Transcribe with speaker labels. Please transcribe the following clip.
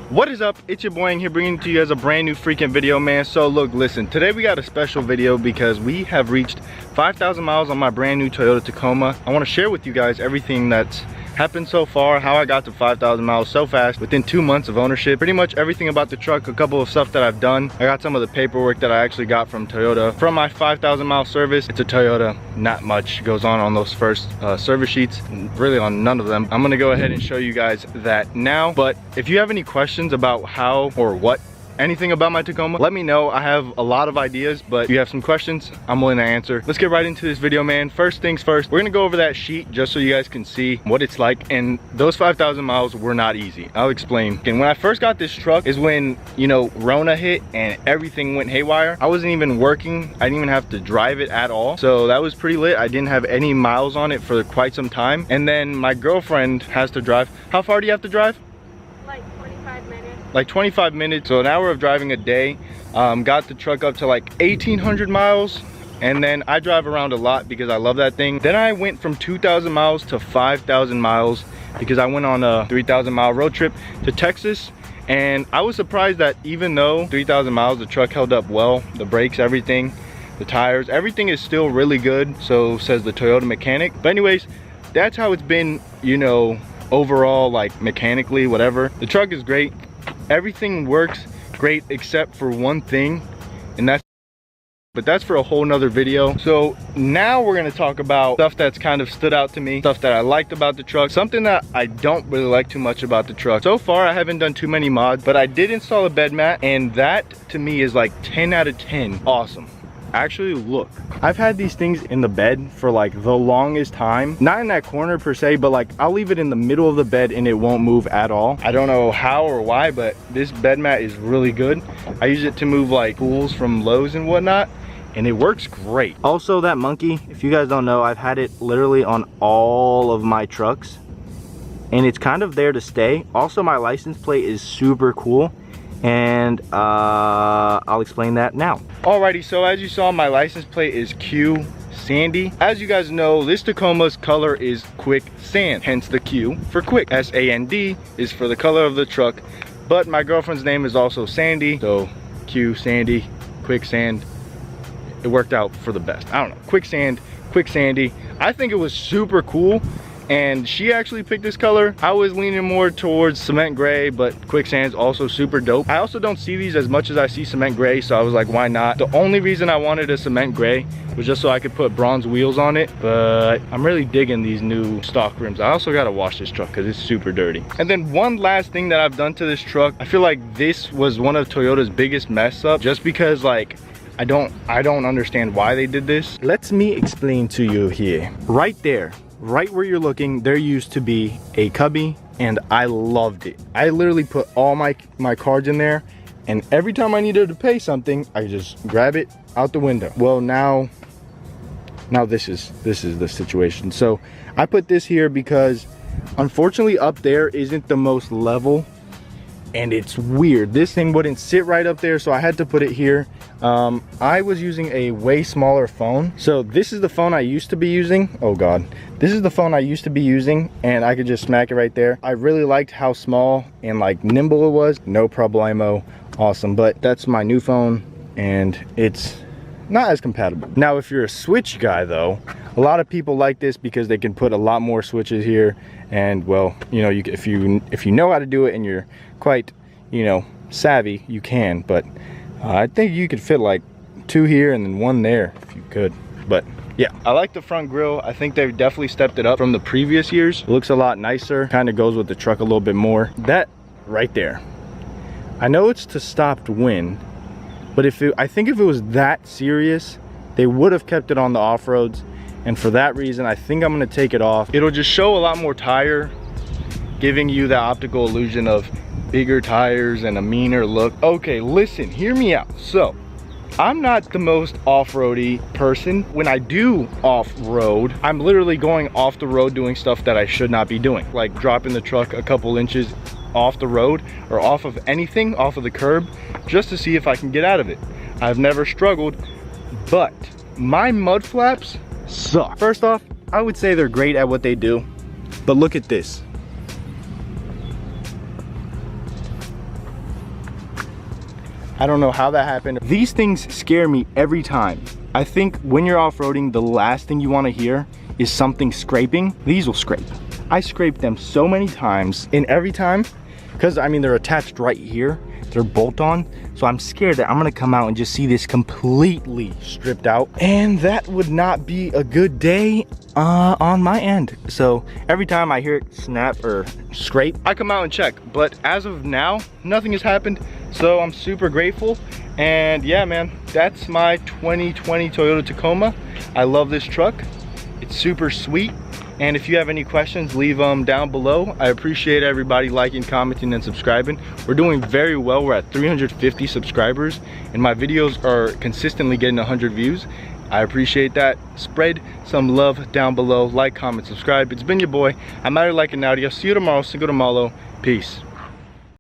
Speaker 1: What is up? It's your boy in here bringing to you guys a brand new freaking video, man. So look, listen, today we got a special video because we have reached 5,000 miles on my brand new Toyota Tacoma. I want to share with you guys everything that's happened so far, how I got to 5,000 miles so fast within 2 months of ownership. Pretty much everything about the truck, a couple of stuff that I've done. I got some of the paperwork that I actually got from Toyota from my 5,000 mile service. It's a Toyota, not much goes on those first service sheets, really on none of them. I'm gonna go ahead and show you guys that now, but if you have any questions about how or what anything about my Tacoma, let me know. I have a lot of ideas, but if you have some questions, I'm willing to answer. Let's get right into this video, man. First things first, we're gonna go over that sheet just so you guys can see what it's like. And those 5,000 miles were not easy. I'll explain. And when I first got this truck is when, you know, Rona hit and everything went haywire. I wasn't even working. I didn't even have to drive it at all. So that was pretty lit. I didn't have any miles on it for quite some time. And then my girlfriend has to drive. How far do you have to drive? Like 25 minutes, so an hour of driving a day. Got the truck up to like 1,800 miles, and then I drive around a lot because I love that thing. Then I went from 2,000 miles to 5,000 miles because I went on a 3,000 mile road trip to Texas, and I was surprised that even though 3,000 miles, the truck held up well. The brakes, everything, the tires, everything is still really good, so says the Toyota mechanic. But anyways, that's how it's been, you know, overall, like mechanically, whatever. The truck is great. Everything works great except for one thing, and that's for a whole nother video. So now we're going to talk about stuff that's kind of stood out to me, stuff that I liked about the truck, something that I don't really like too much about the truck. So far I haven't done too many mods, but I did install a bed mat, and that to me is like 10 out of 10 awesome. Actually, look, I've had these things in the bed for like the longest time. Not in that corner per se, but like I'll leave it in the middle of the bed and it won't move at all. I don't know how or why, but this bed mat is really good. I use it to move like tools from Lowe's and whatnot, and it works great. Also, that monkey, if you guys don't know, I've had it literally on all of my trucks, and it's kind of there to stay. Also, my license plate is super cool, and I'll explain that now. Alrighty, so as you saw, my license plate is Q Sandy. As you guys know, this Tacoma's color is quick sand, hence the Q for quick. S-A-N-D is for the color of the truck, but my girlfriend's name is also Sandy, so Q Sandy, quick sand. It worked out for the best. I don't know, quick sand, quick Sandy. I think it was super cool, and she actually picked this color. I was leaning more towards cement gray, but quicksand's also super dope. I also don't see these as much as I see cement gray, so I was like, why not? The only reason I wanted a cement gray was just so I could put bronze wheels on it, but I'm really digging these new stock rims. I also gotta wash this truck because it's super dirty. And then one last thing that I've done to this truck, I feel like this was one of Toyota's biggest mess up, just because like I don't understand why they did this. Let me explain to you here. Right there, right where you're looking, there used to be a cubby, and I loved it. I literally put all my cards in there, and every time I needed to pay something, I just grab it out the window. Well, now this is the situation. So I put this here because unfortunately up there isn't the most level, and it's weird. This thing wouldn't sit right up there, so I had to put it here. I was using a way smaller phone. So this is the phone I used to be using. Oh God. This is the phone I used to be using, and I could just smack it right there. I really liked how small and like nimble it was. No problemo. Awesome. But that's my new phone, and it's not as compatible. Now, if you're a switch guy though, a lot of people like this because they can put a lot more switches here, and well, you know, if you know how to do it and you're quite, you know, savvy, you can. But I think you could fit like 2 here and then 1 there if you could. But yeah, I like the front grille. I think they've definitely stepped it up from the previous years. It looks a lot nicer, kind of goes with the truck a little bit more. That right there, I know it's to stop wind, but I think if it was that serious, they would have kept it on the off-roads, and for that reason I think I'm going to take it off. It'll just show a lot more tire, giving you the optical illusion of bigger tires and a meaner look. Okay, listen, hear me out. So I'm not the most off-roady person. When I do off-road, I'm literally going off the road doing stuff that I should not be doing, like dropping the truck a couple inches off the road or off of anything, off of the curb, just to see if I can get out of it. I've never struggled, but my mud flaps suck. First off, I would say they're great at what they do, but look at this. I don't know how that happened. These things scare me every time. I think when you're off-roading, the last thing you want to hear is something scraping. These will scrape. I scraped them so many times, and every time, because I mean they're attached right here, they're bolt on, so I'm scared that I'm gonna come out and just see this completely stripped out, and that would not be a good day on my end. So every time I hear it snap or scrape, I come out and check, but as of now, nothing has happened, so I'm super grateful. And yeah, man, that's my 2020 Toyota Tacoma. I love this truck. It's super sweet. And if you have any questions, leave them down below. I appreciate everybody liking, commenting, and subscribing. We're doing very well. We're at 350 subscribers, and my videos are consistently getting 100 views. I appreciate that. Spread some love down below. Like, comment, subscribe. It's been your boy. I'm out here like an Audi. I'll see you tomorrow. Cinco de Malo. Peace.